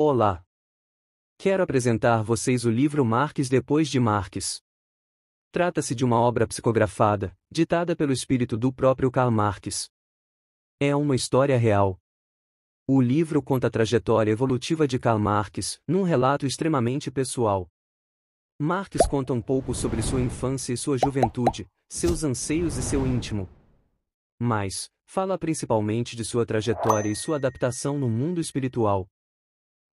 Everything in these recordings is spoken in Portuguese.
Olá! Quero apresentar vocês o livro Marques depois de Marques. Trata-se de uma obra psicografada, ditada pelo espírito do próprio Karl Marx. É uma história real. O livro conta a trajetória evolutiva de Karl Marx, num relato extremamente pessoal. Marx conta um pouco sobre sua infância e sua juventude, seus anseios e seu íntimo. Mas, fala principalmente de sua trajetória e sua adaptação no mundo espiritual.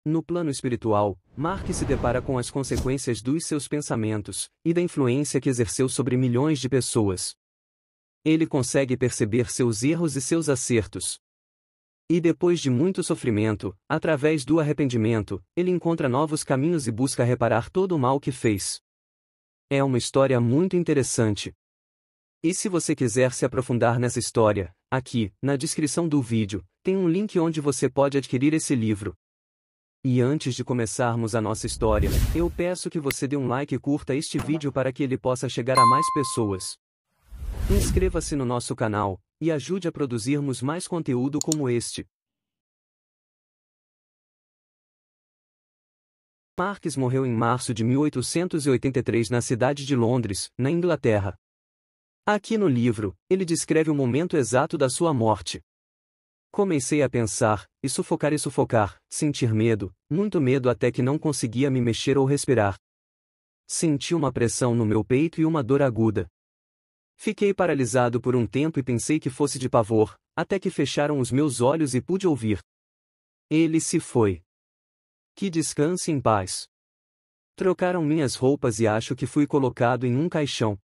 No plano espiritual, Marx se depara com as consequências dos seus pensamentos, e da influência que exerceu sobre milhões de pessoas. Ele consegue perceber seus erros e seus acertos. E depois de muito sofrimento, através do arrependimento, ele encontra novos caminhos e busca reparar todo o mal que fez. É uma história muito interessante. E se você quiser se aprofundar nessa história, aqui, na descrição do vídeo, tem um link onde você pode adquirir esse livro. E antes de começarmos a nossa história, eu peço que você dê um like e curta este vídeo para que ele possa chegar a mais pessoas. Inscreva-se no nosso canal, e ajude a produzirmos mais conteúdo como este. Marx morreu em março de 1883 na cidade de Londres, na Inglaterra. Aqui no livro, ele descreve o momento exato da sua morte. Comecei a pensar, e sufocar, sentir medo, muito medo até que não conseguia me mexer ou respirar. Senti uma pressão no meu peito e uma dor aguda. Fiquei paralisado por um tempo e pensei que fosse de pavor, até que fecharam os meus olhos e pude ouvir. Ele se foi. Que descanse em paz. Trocaram minhas roupas e acho que fui colocado em um caixão.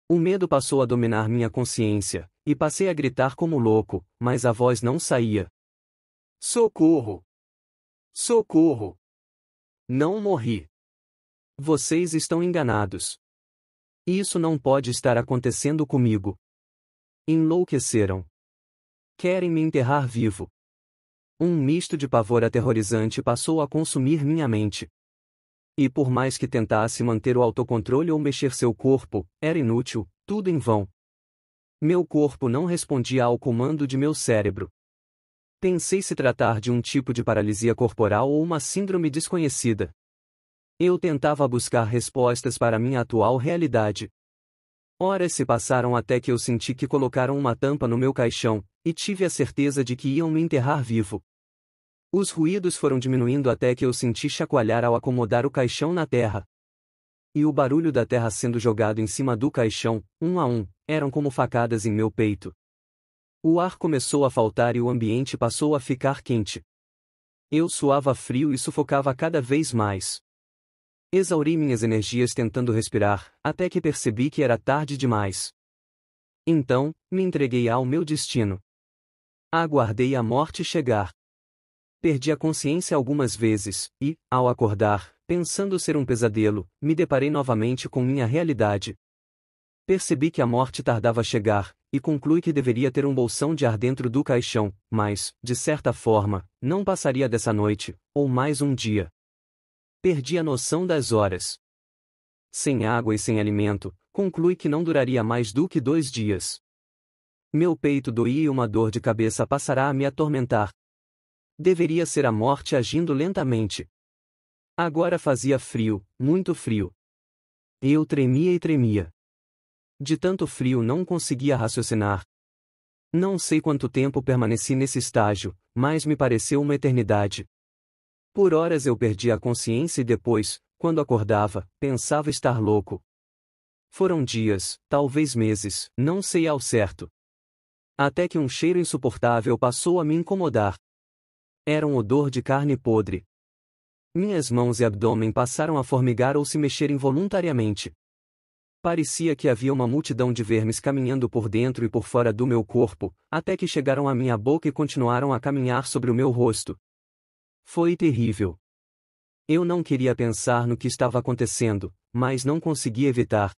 O medo passou a dominar minha consciência, e passei a gritar como louco, mas a voz não saía. Socorro! Socorro! Não morri. Vocês estão enganados. Isso não pode estar acontecendo comigo. Enlouqueceram. Querem me enterrar vivo. Um misto de pavor aterrorizante passou a consumir minha mente. E por mais que tentasse manter o autocontrole ou mexer seu corpo, era inútil, tudo em vão. Meu corpo não respondia ao comando de meu cérebro. Pensei se tratar de um tipo de paralisia corporal ou uma síndrome desconhecida. Eu tentava buscar respostas para minha atual realidade. Horas se passaram até que eu senti que colocaram uma tampa no meu caixão, e tive a certeza de que iam me enterrar vivo. Os ruídos foram diminuindo até que eu senti chacoalhar ao acomodar o caixão na terra. E o barulho da terra sendo jogado em cima do caixão, um a um, eram como facadas em meu peito. O ar começou a faltar e o ambiente passou a ficar quente. Eu suava frio e sufocava cada vez mais. Exauri minhas energias tentando respirar, até que percebi que era tarde demais. Então, me entreguei ao meu destino. Aguardei a morte chegar. Perdi a consciência algumas vezes, e, ao acordar, pensando ser um pesadelo, me deparei novamente com minha realidade. Percebi que a morte tardava a chegar, e concluí que deveria ter um bolsão de ar dentro do caixão, mas, de certa forma, não passaria dessa noite, ou mais um dia. Perdi a noção das horas. Sem água e sem alimento, concluí que não duraria mais do que 2 dias. Meu peito doía e uma dor de cabeça passará a me atormentar. Deveria ser a morte agindo lentamente. Agora fazia frio, muito frio. Eu tremia e tremia. De tanto frio não conseguia raciocinar. Não sei quanto tempo permaneci nesse estágio, mas me pareceu uma eternidade. Por horas eu perdia a consciência e depois, quando acordava, pensava estar louco. Foram dias, talvez meses, não sei ao certo. Até que um cheiro insuportável passou a me incomodar. Era um odor de carne podre. Minhas mãos e abdômen passaram a formigar ou se mexer involuntariamente. Parecia que havia uma multidão de vermes caminhando por dentro e por fora do meu corpo, até que chegaram à minha boca e continuaram a caminhar sobre o meu rosto. Foi terrível. Eu não queria pensar no que estava acontecendo, mas não conseguia evitar.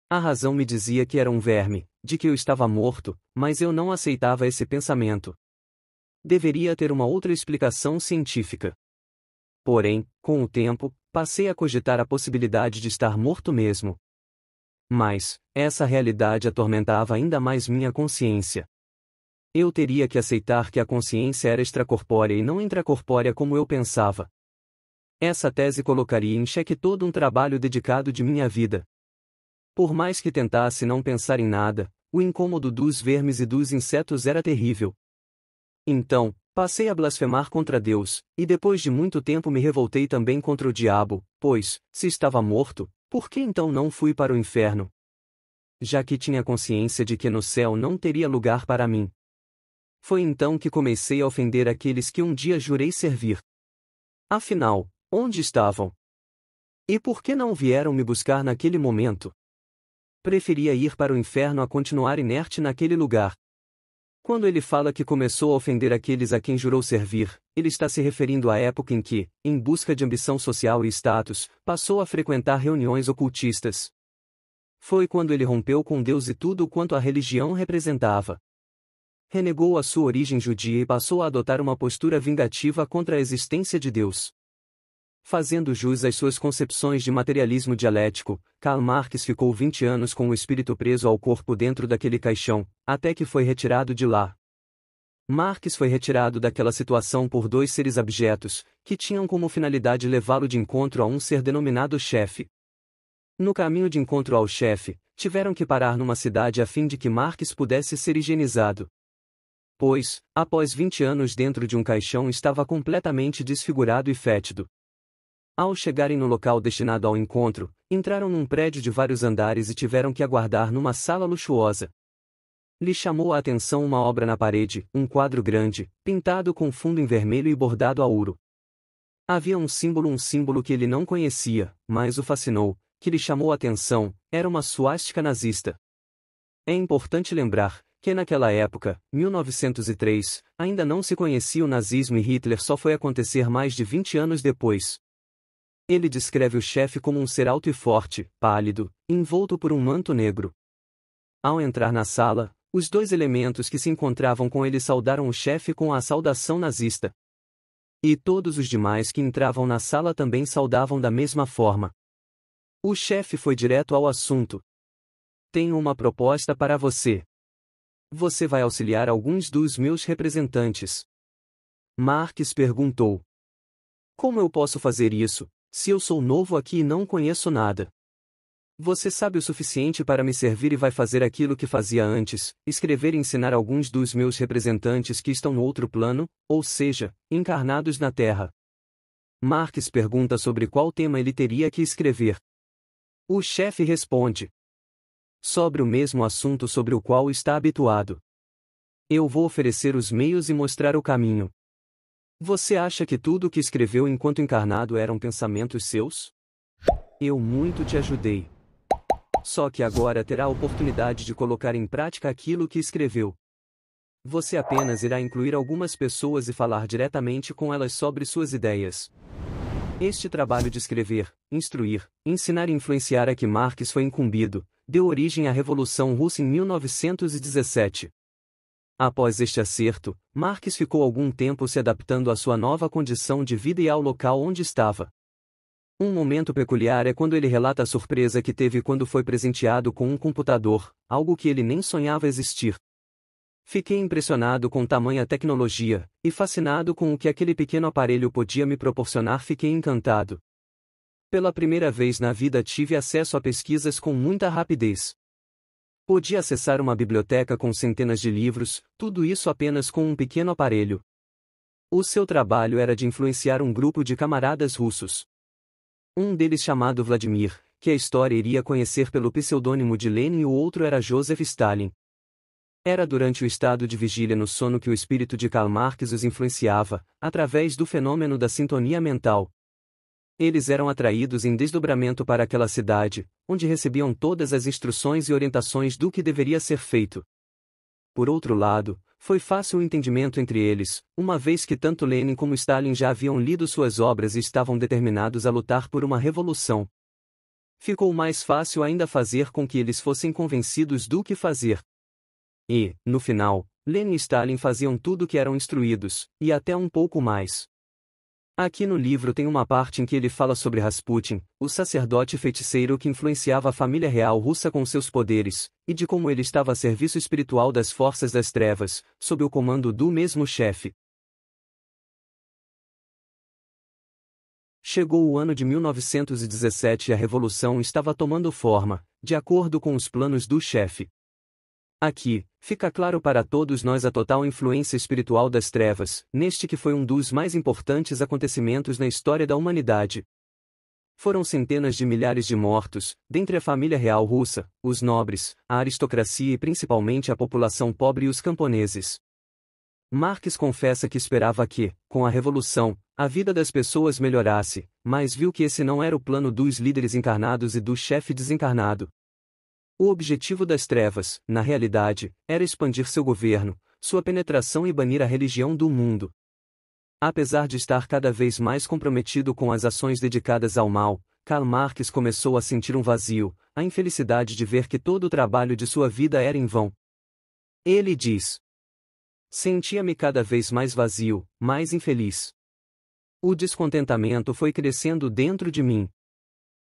A razão me dizia que era um verme, de que eu estava morto, mas eu não aceitava esse pensamento. Deveria ter uma outra explicação científica. Porém, com o tempo, passei a cogitar a possibilidade de estar morto mesmo. Mas, essa realidade atormentava ainda mais minha consciência. Eu teria que aceitar que a consciência era extracorpórea e não intracorpórea como eu pensava. Essa tese colocaria em xeque todo um trabalho dedicado de minha vida. Por mais que tentasse não pensar em nada, o incômodo dos vermes e dos insetos era terrível. Então, passei a blasfemar contra Deus, e depois de muito tempo me revoltei também contra o diabo, pois, se estava morto, por que então não fui para o inferno? Já que tinha consciência de que no céu não teria lugar para mim. Foi então que comecei a ofender aqueles que um dia jurei servir. Afinal, onde estavam? E por que não vieram me buscar naquele momento? Preferia ir para o inferno a continuar inerte naquele lugar. Quando ele fala que começou a ofender aqueles a quem jurou servir, ele está se referindo à época em que, em busca de ambição social e status, passou a frequentar reuniões ocultistas. Foi quando ele rompeu com Deus e tudo quanto a religião representava. Renegou a sua origem judia e passou a adotar uma postura vingativa contra a existência de Deus. Fazendo jus às suas concepções de materialismo dialético, Karl Marx ficou 20 anos com o espírito preso ao corpo dentro daquele caixão, até que foi retirado de lá. Marx foi retirado daquela situação por dois seres abjetos, que tinham como finalidade levá-lo de encontro a um ser denominado chefe. No caminho de encontro ao chefe, tiveram que parar numa cidade a fim de que Marx pudesse ser higienizado. Pois, após 20 anos dentro de um caixão estava completamente desfigurado e fétido. Ao chegarem no local destinado ao encontro, entraram num prédio de vários andares e tiveram que aguardar numa sala luxuosa. Lhe chamou a atenção uma obra na parede, um quadro grande, pintado com fundo em vermelho e bordado a ouro. Havia um símbolo que ele não conhecia, mas o fascinou, que lhe chamou a atenção, era uma suástica nazista. É importante lembrar que naquela época, 1903, ainda não se conhecia o nazismo e Hitler só foi acontecer mais de 20 anos depois. Ele descreve o chefe como um ser alto e forte, pálido, envolto por um manto negro. Ao entrar na sala, os dois elementos que se encontravam com ele saudaram o chefe com a saudação nazista. E todos os demais que entravam na sala também saudavam da mesma forma. O chefe foi direto ao assunto. Tenho uma proposta para você. Você vai auxiliar alguns dos meus representantes. Marx perguntou. Como eu posso fazer isso, se eu sou novo aqui e não conheço nada? Você sabe o suficiente para me servir e vai fazer aquilo que fazia antes, escrever e ensinar alguns dos meus representantes que estão no outro plano, ou seja, encarnados na Terra. Marx pergunta sobre qual tema ele teria que escrever. O chefe responde. Sobre o mesmo assunto sobre o qual está habituado. Eu vou oferecer os meios e mostrar o caminho. Você acha que tudo o que escreveu enquanto encarnado eram pensamentos seus? Eu muito te ajudei. Só que agora terá a oportunidade de colocar em prática aquilo que escreveu. Você apenas irá incluir algumas pessoas e falar diretamente com elas sobre suas ideias. Este trabalho de escrever, instruir, ensinar e influenciar a que Marx foi incumbido, deu origem à Revolução Russa em 1917. Após este acerto, Marx ficou algum tempo se adaptando à sua nova condição de vida e ao local onde estava. Um momento peculiar é quando ele relata a surpresa que teve quando foi presenteado com um computador, algo que ele nem sonhava existir. Fiquei impressionado com tamanha tecnologia, e fascinado com o que aquele pequeno aparelho podia me proporcionar. Fiquei encantado. Pela primeira vez na vida tive acesso a pesquisas com muita rapidez. Podia acessar uma biblioteca com centenas de livros, tudo isso apenas com um pequeno aparelho. O seu trabalho era de influenciar um grupo de camaradas russos. Um deles chamado Vladimir, que a história iria conhecer pelo pseudônimo de Lenin, e o outro era Joseph Stalin. Era durante o estado de vigília no sono que o espírito de Karl Marx os influenciava, através do fenômeno da sintonia mental. Eles eram atraídos em desdobramento para aquela cidade, onde recebiam todas as instruções e orientações do que deveria ser feito. Por outro lado, foi fácil o entendimento entre eles, uma vez que tanto Lenin como Stalin já haviam lido suas obras e estavam determinados a lutar por uma revolução. Ficou mais fácil ainda fazer com que eles fossem convencidos do que fazer. E, no final, Lenin e Stalin faziam tudo o que eram instruídos, e até um pouco mais. Aqui no livro tem uma parte em que ele fala sobre Rasputin, o sacerdote feiticeiro que influenciava a família real russa com seus poderes, e de como ele estava a serviço espiritual das forças das trevas, sob o comando do mesmo chefe. Chegou o ano de 1917 e a revolução estava tomando forma, de acordo com os planos do chefe. Aqui, fica claro para todos nós a total influência espiritual das trevas, neste que foi um dos mais importantes acontecimentos na história da humanidade. Foram centenas de milhares de mortos, dentre a família real russa, os nobres, a aristocracia e principalmente a população pobre e os camponeses. Marx confessa que esperava que, com a revolução, a vida das pessoas melhorasse, mas viu que esse não era o plano dos líderes encarnados e do chefe desencarnado. O objetivo das trevas, na realidade, era expandir seu governo, sua penetração e banir a religião do mundo. Apesar de estar cada vez mais comprometido com as ações dedicadas ao mal, Karl Marx começou a sentir um vazio, a infelicidade de ver que todo o trabalho de sua vida era em vão. Ele diz: sentia-me cada vez mais vazio, mais infeliz. O descontentamento foi crescendo dentro de mim.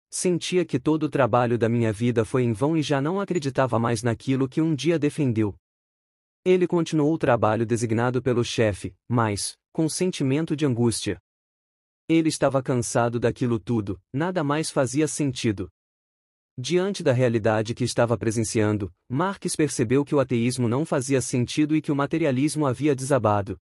Sentia que todo o trabalho da minha vida foi em vão e já não acreditava mais naquilo que um dia defendeu. Ele continuou o trabalho designado pelo chefe, mas, com sentimento de angústia. Ele estava cansado daquilo tudo, nada mais fazia sentido. Diante da realidade que estava presenciando, Marx percebeu que o ateísmo não fazia sentido e que o materialismo havia desabado.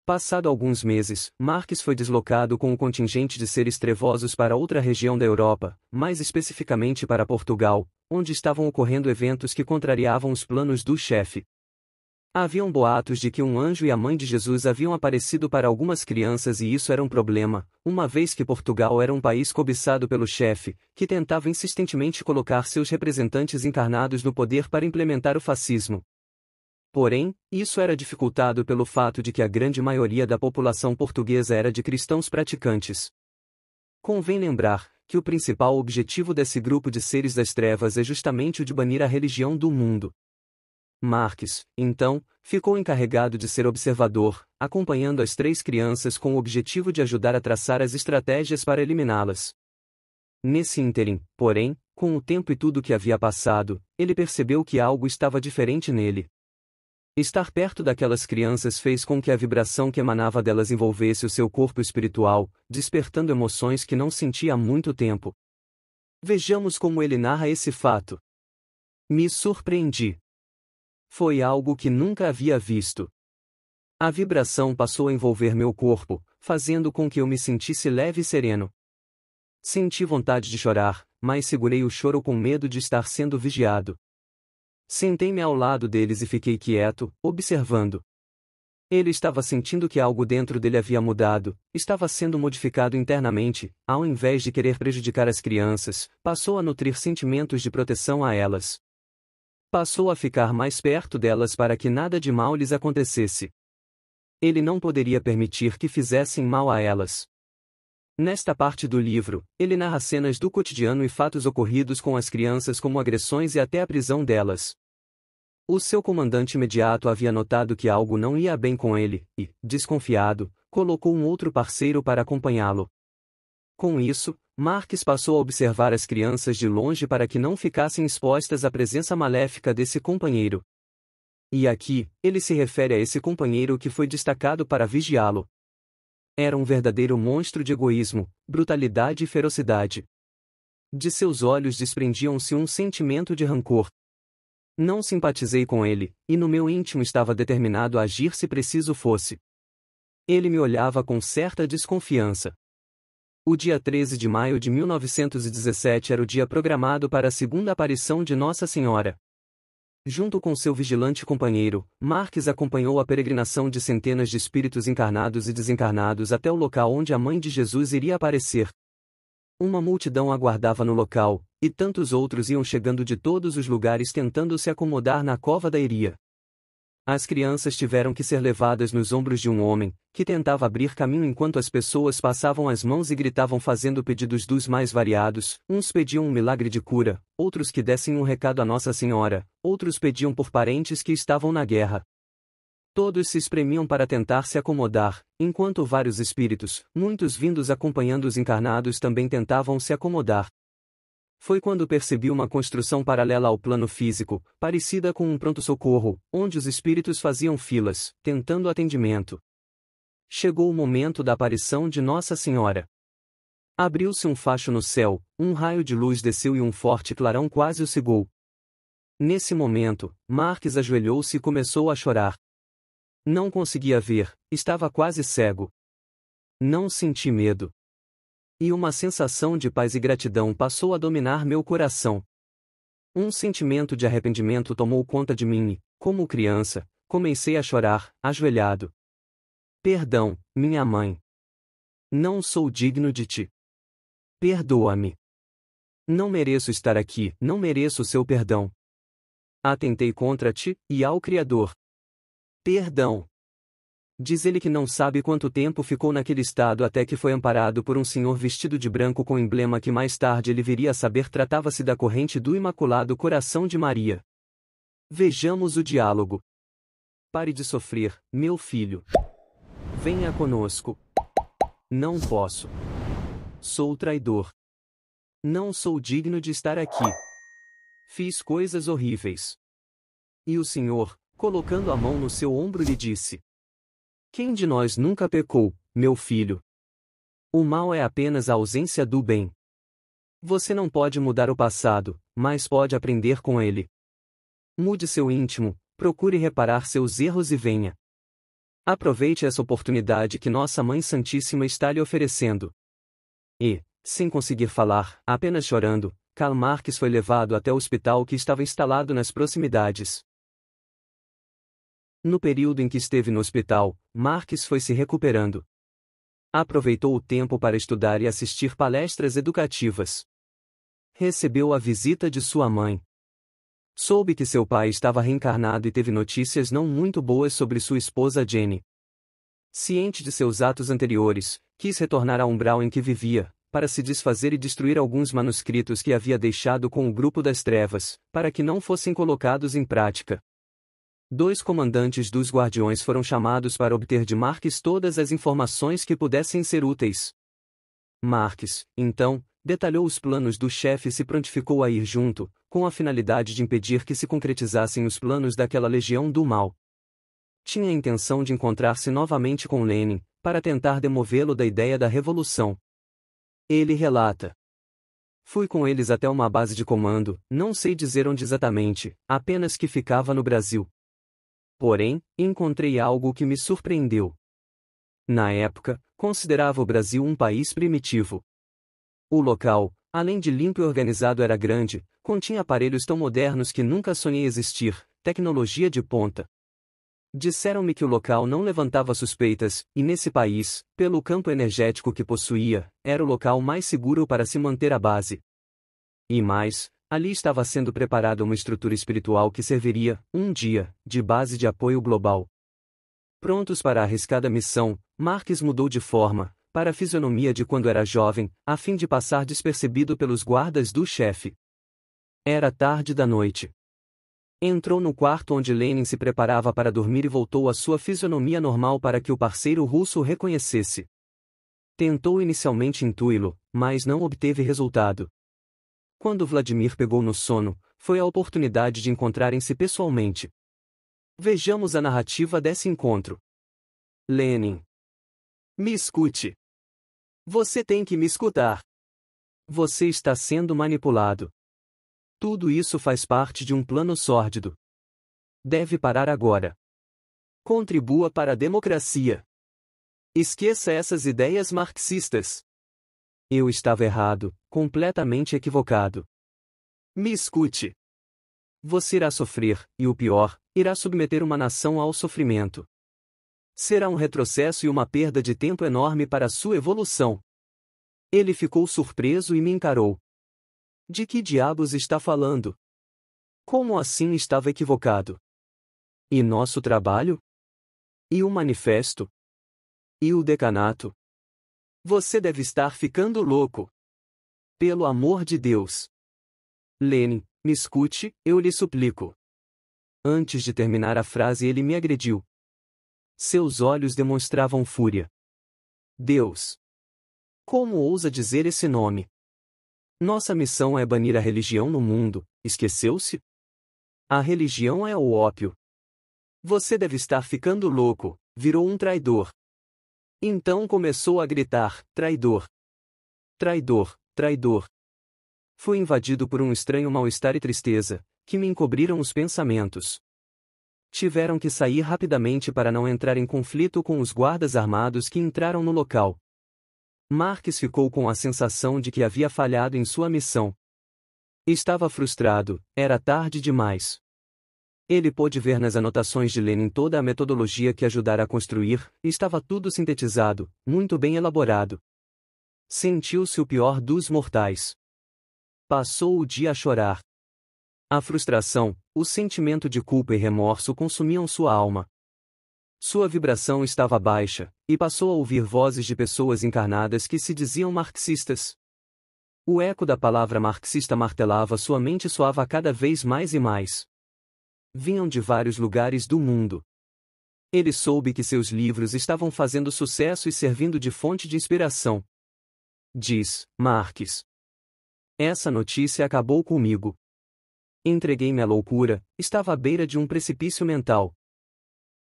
Passado alguns meses, Marx foi deslocado com um contingente de seres trevosos para outra região da Europa, mais especificamente para Portugal, onde estavam ocorrendo eventos que contrariavam os planos do chefe. Haviam boatos de que um anjo e a mãe de Jesus haviam aparecido para algumas crianças e isso era um problema, uma vez que Portugal era um país cobiçado pelo chefe, que tentava insistentemente colocar seus representantes encarnados no poder para implementar o fascismo. Porém, isso era dificultado pelo fato de que a grande maioria da população portuguesa era de cristãos praticantes. Convém lembrar que o principal objetivo desse grupo de seres das trevas é justamente o de banir a religião do mundo. Marx, então, ficou encarregado de ser observador, acompanhando as três crianças com o objetivo de ajudar a traçar as estratégias para eliminá-las. Nesse ínterim, porém, com o tempo e tudo que havia passado, ele percebeu que algo estava diferente nele. Estar perto daquelas crianças fez com que a vibração que emanava delas envolvesse o seu corpo espiritual, despertando emoções que não sentia há muito tempo. Vejamos como ele narra esse fato. Me surpreendi. Foi algo que nunca havia visto. A vibração passou a envolver meu corpo, fazendo com que eu me sentisse leve e sereno. Senti vontade de chorar, mas segurei o choro com medo de estar sendo vigiado. Sentei-me ao lado deles e fiquei quieto, observando. Ele estava sentindo que algo dentro dele havia mudado, estava sendo modificado internamente, ao invés de querer prejudicar as crianças, passou a nutrir sentimentos de proteção a elas. Passou a ficar mais perto delas para que nada de mal lhes acontecesse. Ele não poderia permitir que fizessem mal a elas. Nesta parte do livro, ele narra cenas do cotidiano e fatos ocorridos com as crianças como agressões e até a prisão delas. O seu comandante imediato havia notado que algo não ia bem com ele, e, desconfiado, colocou um outro parceiro para acompanhá-lo. Com isso, Marx passou a observar as crianças de longe para que não ficassem expostas à presença maléfica desse companheiro. E aqui, ele se refere a esse companheiro que foi destacado para vigiá-lo. Era um verdadeiro monstro de egoísmo, brutalidade e ferocidade. De seus olhos desprendiam-se um sentimento de rancor. Não simpatizei com ele, e no meu íntimo estava determinado a agir se preciso fosse. Ele me olhava com certa desconfiança. O dia 13 de maio de 1917 era o dia programado para a segunda aparição de Nossa Senhora. Junto com seu vigilante companheiro, Marx acompanhou a peregrinação de centenas de espíritos encarnados e desencarnados até o local onde a mãe de Jesus iria aparecer. Uma multidão aguardava no local, e tantos outros iam chegando de todos os lugares tentando se acomodar na cova da Iria. As crianças tiveram que ser levadas nos ombros de um homem, que tentava abrir caminho enquanto as pessoas passavam as mãos e gritavam fazendo pedidos dos mais variados, uns pediam um milagre de cura, outros que dessem um recado a Nossa Senhora, outros pediam por parentes que estavam na guerra. Todos se espremiam para tentar se acomodar, enquanto vários espíritos, muitos vindos acompanhando os encarnados, também tentavam se acomodar. Foi quando percebi uma construção paralela ao plano físico, parecida com um pronto-socorro, onde os espíritos faziam filas, tentando atendimento. Chegou o momento da aparição de Nossa Senhora. Abriu-se um facho no céu, um raio de luz desceu e um forte clarão quase o cegou. Nesse momento, Marques ajoelhou-se e começou a chorar. Não conseguia ver, estava quase cego. Não senti medo. E uma sensação de paz e gratidão passou a dominar meu coração. Um sentimento de arrependimento tomou conta de mim e, como criança, comecei a chorar, ajoelhado. Perdão, minha mãe. Não sou digno de ti. Perdoa-me. Não mereço estar aqui, não mereço o seu perdão. Atentei contra ti, e ao Criador. Perdão. Diz ele que não sabe quanto tempo ficou naquele estado até que foi amparado por um senhor vestido de branco com emblema que mais tarde ele viria a saber tratava-se da corrente do Imaculado Coração de Maria. Vejamos o diálogo. Pare de sofrer, meu filho. Venha conosco. Não posso. Sou traidor. Não sou digno de estar aqui. Fiz coisas horríveis. E o Senhor, colocando a mão no seu ombro, lhe disse: Quem de nós nunca pecou, meu filho? O mal é apenas a ausência do bem. Você não pode mudar o passado, mas pode aprender com ele. Mude seu íntimo, procure reparar seus erros e venha. Aproveite essa oportunidade que Nossa Mãe Santíssima está lhe oferecendo. E, sem conseguir falar, apenas chorando, Karl Marx foi levado até o hospital que estava instalado nas proximidades. No período em que esteve no hospital, Marx foi se recuperando. Aproveitou o tempo para estudar e assistir palestras educativas. Recebeu a visita de sua mãe. Soube que seu pai estava reencarnado e teve notícias não muito boas sobre sua esposa Jenny. Ciente de seus atos anteriores, quis retornar ao umbral em que vivia, para se desfazer e destruir alguns manuscritos que havia deixado com o grupo das trevas, para que não fossem colocados em prática. 2 comandantes dos guardiões foram chamados para obter de Marx todas as informações que pudessem ser úteis. Marx, então, detalhou os planos do chefe e se prontificou a ir junto, com a finalidade de impedir que se concretizassem os planos daquela legião do mal. Tinha a intenção de encontrar-se novamente com Lenin, para tentar demovê-lo da ideia da revolução. Ele relata: Fui com eles até uma base de comando, não sei dizer onde exatamente, apenas que ficava no Brasil. Porém, encontrei algo que me surpreendeu. Na época, considerava o Brasil um país primitivo. O local, além de limpo e organizado, era grande, continha aparelhos tão modernos que nunca sonhei existir, tecnologia de ponta. Disseram-me que o local não levantava suspeitas, e nesse país, pelo campo energético que possuía, era o local mais seguro para se manter a base. E mais, ali estava sendo preparada uma estrutura espiritual que serviria, um dia, de base de apoio global. Prontos para a arriscada missão, Marx mudou de forma, para a fisionomia de quando era jovem, a fim de passar despercebido pelos guardas do chefe. Era tarde da noite. Entrou no quarto onde Lenin se preparava para dormir e voltou à sua fisionomia normal para que o parceiro russo o reconhecesse. Tentou inicialmente intuí-lo, mas não obteve resultado. Quando Vladimir pegou no sono, foi a oportunidade de encontrarem-se pessoalmente. Vejamos a narrativa desse encontro. Lenin. Me escute. Você tem que me escutar. Você está sendo manipulado. Tudo isso faz parte de um plano sórdido. Deve parar agora. Contribua para a democracia. Esqueça essas ideias marxistas. Eu estava errado, completamente equivocado. Me escute. Você irá sofrer, e o pior, irá submeter uma nação ao sofrimento. Será um retrocesso e uma perda de tempo enorme para a sua evolução. Ele ficou surpreso e me encarou. De que diabos está falando? Como assim estava equivocado? E nosso trabalho? E o manifesto? E o decanato? Você deve estar ficando louco. Pelo amor de Deus. Lenin, me escute, eu lhe suplico. Antes de terminar a frase ele me agrediu. Seus olhos demonstravam fúria. Deus! Como ousa dizer esse nome? Nossa missão é banir a religião no mundo, esqueceu-se? A religião é o ópio. Você deve estar ficando louco, virou um traidor. Então começou a gritar: traidor! Traidor! Traidor! Fui invadido por um estranho mal-estar e tristeza, que me encobriram os pensamentos. Tiveram que sair rapidamente para não entrar em conflito com os guardas armados que entraram no local. Marques ficou com a sensação de que havia falhado em sua missão. Estava frustrado, era tarde demais. Ele pôde ver nas anotações de Lenin toda a metodologia que ajudara a construir, e estava tudo sintetizado, muito bem elaborado. Sentiu-se o pior dos mortais. Passou o dia a chorar. A frustração, o sentimento de culpa e remorso consumiam sua alma. Sua vibração estava baixa, e passou a ouvir vozes de pessoas encarnadas que se diziam marxistas. O eco da palavra marxista martelava sua mente e soava cada vez mais e mais. Vinham de vários lugares do mundo. Ele soube que seus livros estavam fazendo sucesso e servindo de fonte de inspiração. Diz Marx. Essa notícia acabou comigo. Entreguei-me à loucura, estava à beira de um precipício mental.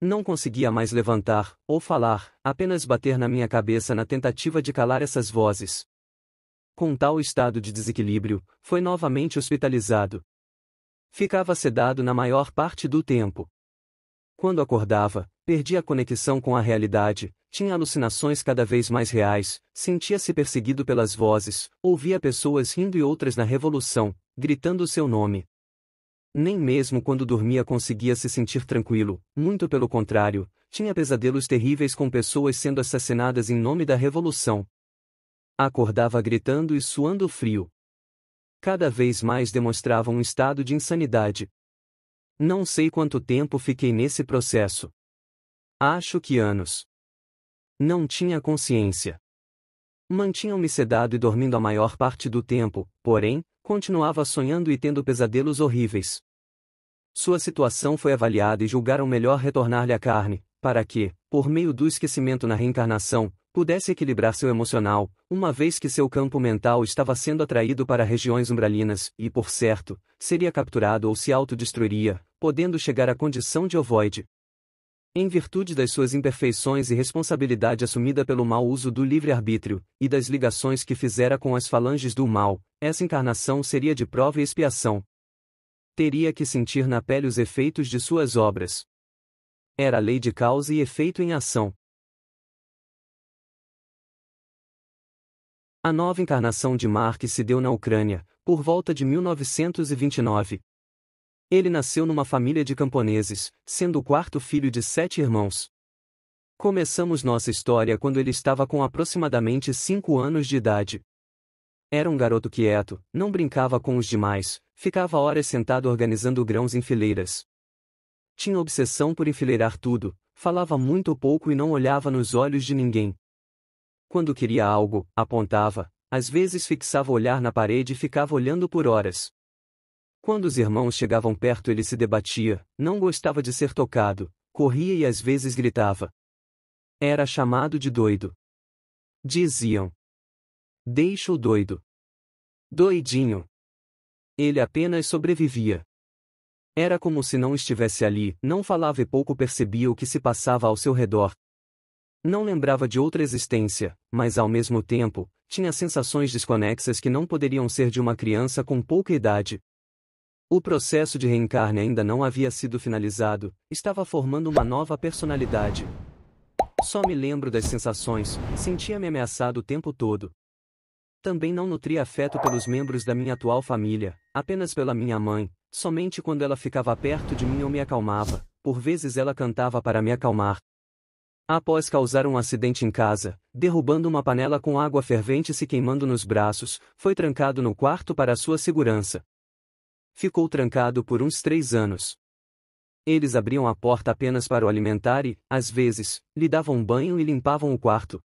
Não conseguia mais levantar, ou falar, apenas bater na minha cabeça na tentativa de calar essas vozes. Com tal estado de desequilíbrio, foi novamente hospitalizado. Ficava sedado na maior parte do tempo. Quando acordava, perdia a conexão com a realidade, tinha alucinações cada vez mais reais, sentia-se perseguido pelas vozes, ouvia pessoas rindo e outras na revolução, gritando seu nome. Nem mesmo quando dormia conseguia se sentir tranquilo, muito pelo contrário, tinha pesadelos terríveis com pessoas sendo assassinadas em nome da revolução. Acordava gritando e suando frio. Cada vez mais demonstrava um estado de insanidade. Não sei quanto tempo fiquei nesse processo. Acho que anos. Não tinha consciência. Mantinham-me sedado e dormindo a maior parte do tempo, porém, continuava sonhando e tendo pesadelos horríveis. Sua situação foi avaliada e julgaram melhor retornar-lhe a carne, para que, por meio do esquecimento na reencarnação, pudesse equilibrar seu emocional, uma vez que seu campo mental estava sendo atraído para regiões umbralinas, e, por certo, seria capturado ou se autodestruiria, podendo chegar à condição de ovoide. Em virtude das suas imperfeições e responsabilidade assumida pelo mau uso do livre-arbítrio, e das ligações que fizera com as falanges do mal, essa encarnação seria de prova e expiação. Teria que sentir na pele os efeitos de suas obras. Era a lei de causa e efeito em ação. A nova encarnação de Marx se deu na Ucrânia, por volta de 1929. Ele nasceu numa família de camponeses, sendo o quarto filho de 7 irmãos. Começamos nossa história quando ele estava com aproximadamente 5 anos de idade. Era um garoto quieto, não brincava com os demais, ficava horas sentado organizando grãos em fileiras. Tinha obsessão por enfileirar tudo, falava muito pouco e não olhava nos olhos de ninguém. Quando queria algo, apontava, às vezes fixava o olhar na parede e ficava olhando por horas. Quando os irmãos chegavam perto ele se debatia, não gostava de ser tocado, corria e às vezes gritava. Era chamado de doido. Diziam. Deixa o doido. Doidinho. Ele apenas sobrevivia. Era como se não estivesse ali, não falava e pouco percebia o que se passava ao seu redor. Não lembrava de outra existência, mas ao mesmo tempo, tinha sensações desconexas que não poderiam ser de uma criança com pouca idade. O processo de reencarne ainda não havia sido finalizado, estava formando uma nova personalidade. Só me lembro das sensações, sentia-me ameaçado o tempo todo. Também não nutria afeto pelos membros da minha atual família, apenas pela minha mãe, somente quando ela ficava perto de mim eu me acalmava, por vezes ela cantava para me acalmar. Após causar um acidente em casa, derrubando uma panela com água fervente e se queimando nos braços, foi trancado no quarto para sua segurança. Ficou trancado por uns 3 anos. Eles abriam a porta apenas para o alimentar e, às vezes, lhe davam banho e limpavam o quarto.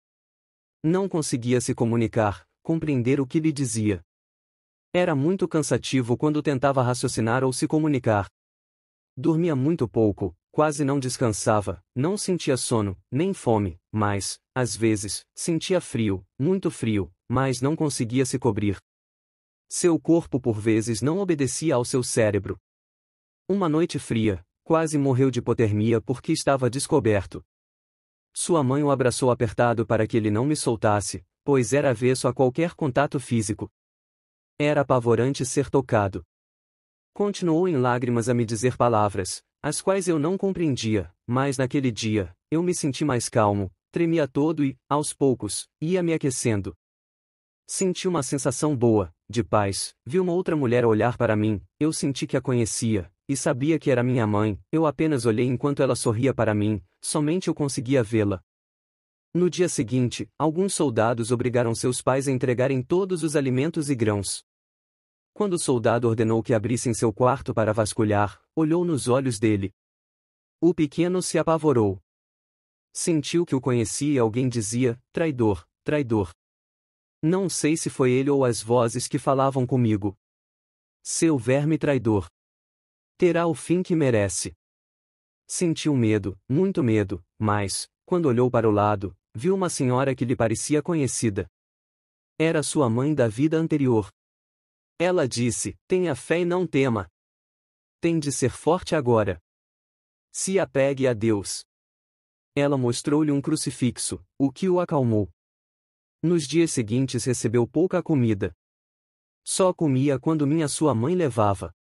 Não conseguia se comunicar, compreender o que lhe dizia. Era muito cansativo quando tentava raciocinar ou se comunicar. Dormia muito pouco, quase não descansava, não sentia sono, nem fome, mas, às vezes, sentia frio, muito frio, mas não conseguia se cobrir. Seu corpo por vezes não obedecia ao seu cérebro. Uma noite fria, quase morreu de hipotermia porque estava descoberto. Sua mãe o abraçou apertado para que ele não me soltasse, pois era avesso a qualquer contato físico. Era apavorante ser tocado. Continuou em lágrimas a me dizer palavras, as quais eu não compreendia, mas naquele dia, eu me senti mais calmo, tremia todo e, aos poucos, ia me aquecendo. Senti uma sensação boa, de paz, vi uma outra mulher olhar para mim, eu senti que a conhecia, e sabia que era minha mãe, eu apenas olhei enquanto ela sorria para mim, somente eu conseguia vê-la. No dia seguinte, alguns soldados obrigaram seus pais a entregarem todos os alimentos e grãos. Quando o soldado ordenou que abrissem seu quarto para vasculhar, olhou nos olhos dele. O pequeno se apavorou. Sentiu que o conhecia e alguém dizia, traidor, traidor. Não sei se foi ele ou as vozes que falavam comigo. Seu verme traidor. Terá o fim que merece. Sentiu medo, muito medo, mas, quando olhou para o lado, viu uma senhora que lhe parecia conhecida. Era sua mãe da vida anterior. Ela disse, tenha fé e não tema. Tem de ser forte agora. Se apegue a Deus. Ela mostrou-lhe um crucifixo, o que o acalmou. Nos dias seguintes recebeu pouca comida. Só comia quando sua mãe levava.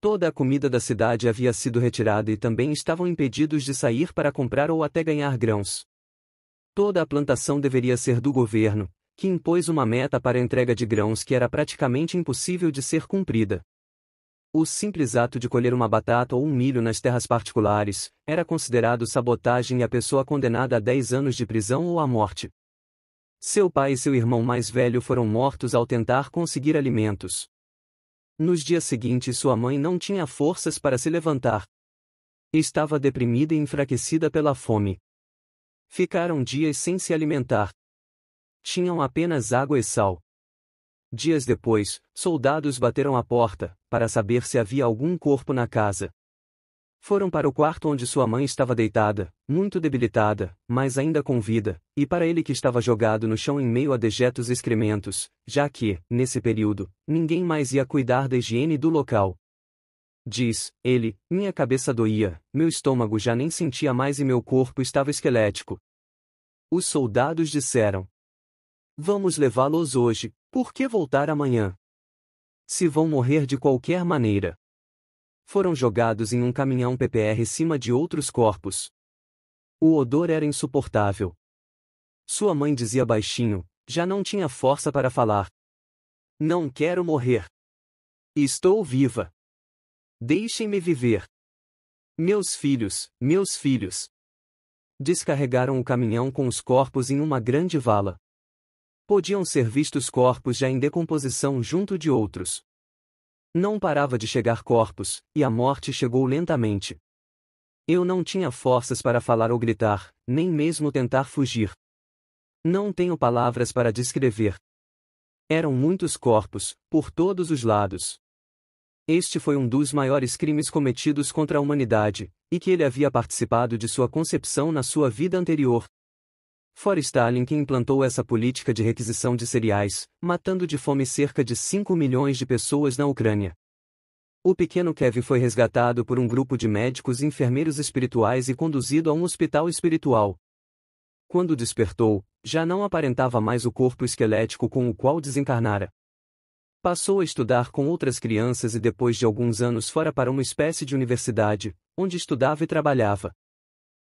Toda a comida da cidade havia sido retirada e também estavam impedidos de sair para comprar ou até ganhar grãos. Toda a plantação deveria ser do governo, que impôs uma meta para a entrega de grãos que era praticamente impossível de ser cumprida. O simples ato de colher uma batata ou um milho nas terras particulares era considerado sabotagem e a pessoa condenada a 10 anos de prisão ou à morte. Seu pai e seu irmão mais velho foram mortos ao tentar conseguir alimentos. Nos dias seguintes sua mãe não tinha forças para se levantar. Estava deprimida e enfraquecida pela fome. Ficaram dias sem se alimentar. Tinham apenas água e sal. Dias depois, soldados bateram à porta, para saber se havia algum corpo na casa. Foram para o quarto onde sua mãe estava deitada, muito debilitada, mas ainda com vida, e para ele que estava jogado no chão em meio a dejetos e excrementos, já que, nesse período, ninguém mais ia cuidar da higiene do local. Diz ele, minha cabeça doía, meu estômago já nem sentia mais e meu corpo estava esquelético. Os soldados disseram: vamos levá-los hoje, por que voltar amanhã? Se vão morrer de qualquer maneira. Foram jogados em um caminhão PPR cima de outros corpos. O odor era insuportável. Sua mãe dizia baixinho, já não tinha força para falar. Não quero morrer. Estou viva. Deixem-me viver. Meus filhos, meus filhos. Descarregaram o caminhão com os corpos em uma grande vala. Podiam ser vistos corpos já em decomposição junto de outros. Não parava de chegar corpos, e a morte chegou lentamente. Eu não tinha forças para falar ou gritar, nem mesmo tentar fugir. Não tenho palavras para descrever. Eram muitos corpos, por todos os lados. Este foi um dos maiores crimes cometidos contra a humanidade, e que ele havia participado de sua concepção na sua vida anterior. Fora Stalin que implantou essa política de requisição de cereais, matando de fome cerca de 5 milhões de pessoas na Ucrânia. O pequeno Kevin foi resgatado por um grupo de médicos e enfermeiros espirituais e conduzido a um hospital espiritual. Quando despertou, já não aparentava mais o corpo esquelético com o qual desencarnara. Passou a estudar com outras crianças e depois de alguns anos fora para uma espécie de universidade, onde estudava e trabalhava.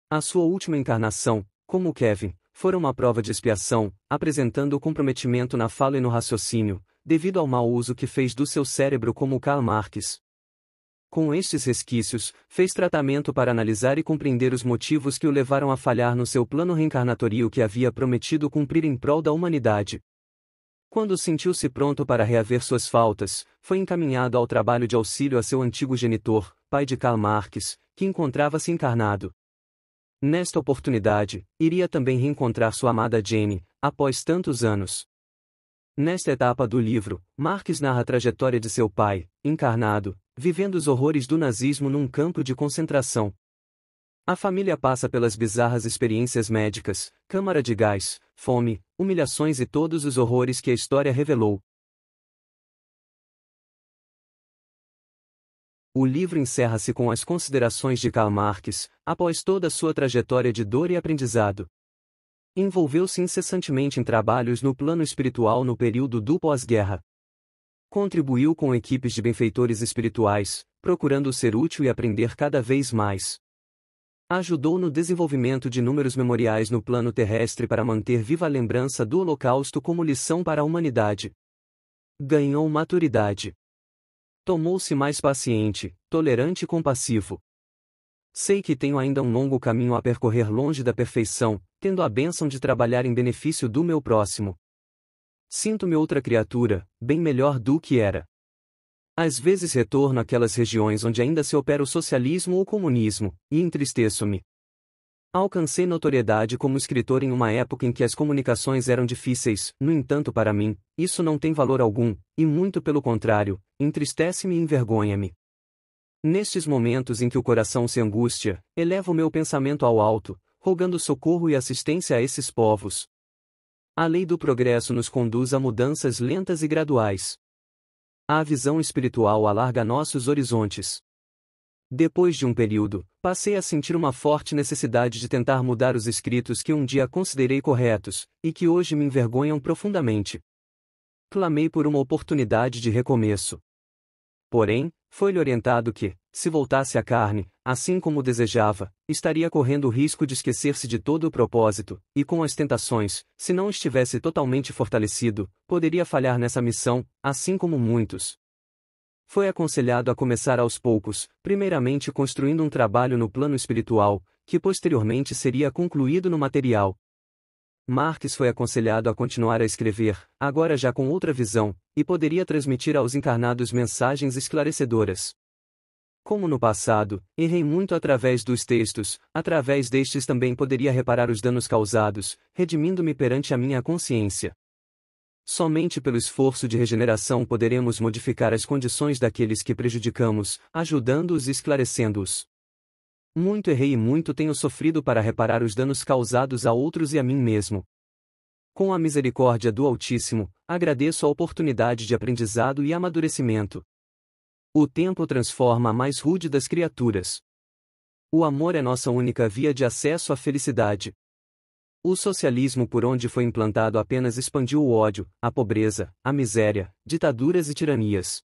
A sua última encarnação, como Kevin, fora uma prova de expiação, apresentando o comprometimento na fala e no raciocínio, devido ao mau uso que fez do seu cérebro como Karl Marx. Com estes resquícios, fez tratamento para analisar e compreender os motivos que o levaram a falhar no seu plano reencarnatório que havia prometido cumprir em prol da humanidade. Quando sentiu-se pronto para reaver suas faltas, foi encaminhado ao trabalho de auxílio a seu antigo genitor, pai de Karl Marx, que encontrava-se encarnado. Nesta oportunidade, iria também reencontrar sua amada Jane, após tantos anos. Nesta etapa do livro, Marx narra a trajetória de seu pai, encarnado, vivendo os horrores do nazismo num campo de concentração. A família passa pelas bizarras experiências médicas, câmara de gás, fome, humilhações e todos os horrores que a história revelou. O livro encerra-se com as considerações de Karl Marx, após toda a sua trajetória de dor e aprendizado. Envolveu-se incessantemente em trabalhos no plano espiritual no período do pós-guerra. Contribuiu com equipes de benfeitores espirituais, procurando ser útil e aprender cada vez mais. Ajudou no desenvolvimento de inúmeros memoriais no plano terrestre para manter viva a lembrança do Holocausto como lição para a humanidade. Ganhou maturidade. Tornou-se mais paciente, tolerante e compassivo. Sei que tenho ainda um longo caminho a percorrer longe da perfeição, tendo a bênção de trabalhar em benefício do meu próximo. Sinto-me outra criatura, bem melhor do que era. Às vezes retorno àquelas regiões onde ainda se opera o socialismo ou o comunismo, e entristeço-me. Alcancei notoriedade como escritor em uma época em que as comunicações eram difíceis, no entanto para mim, isso não tem valor algum, e muito pelo contrário, entristece-me e envergonha-me. Nestes momentos em que o coração se angustia, elevo meu pensamento ao alto, rogando socorro e assistência a esses povos. A lei do progresso nos conduz a mudanças lentas e graduais. A visão espiritual alarga nossos horizontes. Depois de um período, passei a sentir uma forte necessidade de tentar mudar os escritos que um dia considerei corretos, e que hoje me envergonham profundamente. Clamei por uma oportunidade de recomeço. Porém, foi-lhe orientado que, se voltasse à carne, assim como desejava, estaria correndo o risco de esquecer-se de todo o propósito, e com as tentações, se não estivesse totalmente fortalecido, poderia falhar nessa missão, assim como muitos. Foi aconselhado a começar aos poucos, primeiramente construindo um trabalho no plano espiritual, que posteriormente seria concluído no material. Marx foi aconselhado a continuar a escrever, agora já com outra visão, e poderia transmitir aos encarnados mensagens esclarecedoras. Como no passado, errei muito através dos textos, através destes também poderia reparar os danos causados, redimindo-me perante a minha consciência. Somente pelo esforço de regeneração poderemos modificar as condições daqueles que prejudicamos, ajudando-os e esclarecendo-os. Muito errei e muito tenho sofrido para reparar os danos causados a outros e a mim mesmo. Com a misericórdia do Altíssimo, agradeço a oportunidade de aprendizado e amadurecimento. O tempo transforma a mais rude das criaturas. O amor é nossa única via de acesso à felicidade. O socialismo por onde foi implantado apenas expandiu o ódio, a pobreza, a miséria, ditaduras e tiranias.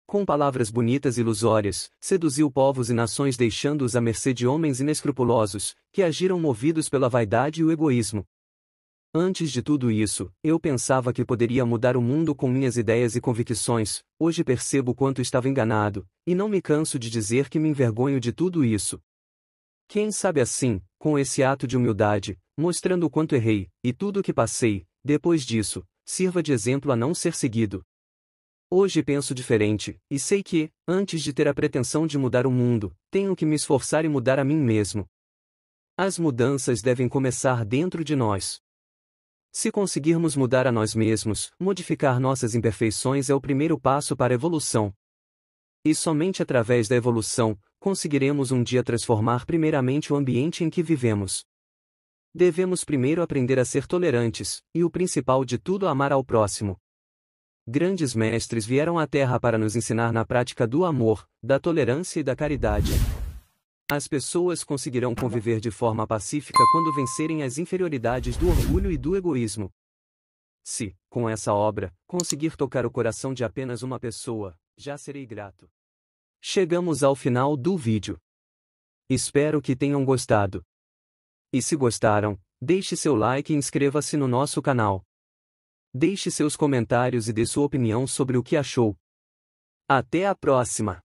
Com palavras bonitas e ilusórias, seduziu povos e nações deixando-os à mercê de homens inescrupulosos, que agiram movidos pela vaidade e o egoísmo. Antes de tudo isso, eu pensava que poderia mudar o mundo com minhas ideias e convicções, hoje percebo quanto estava enganado, e não me canso de dizer que me envergonho de tudo isso. Quem sabe assim, com esse ato de humildade, mostrando o quanto errei, e tudo o que passei, depois disso, sirva de exemplo a não ser seguido. Hoje penso diferente, e sei que, antes de ter a pretensão de mudar o mundo, tenho que me esforçar e mudar a mim mesmo. As mudanças devem começar dentro de nós. Se conseguirmos mudar a nós mesmos, modificar nossas imperfeições é o primeiro passo para a evolução. E somente através da evolução, conseguiremos um dia transformar primeiramente o ambiente em que vivemos. Devemos primeiro aprender a ser tolerantes, e o principal de tudo amar ao próximo. Grandes mestres vieram à Terra para nos ensinar na prática do amor, da tolerância e da caridade. As pessoas conseguirão conviver de forma pacífica quando vencerem as inferioridades do orgulho e do egoísmo. Se, com essa obra, conseguir tocar o coração de apenas uma pessoa, já serei grato. Chegamos ao final do vídeo. Espero que tenham gostado. E se gostaram, deixe seu like e inscreva-se no nosso canal. Deixe seus comentários e dê sua opinião sobre o que achou. Até a próxima!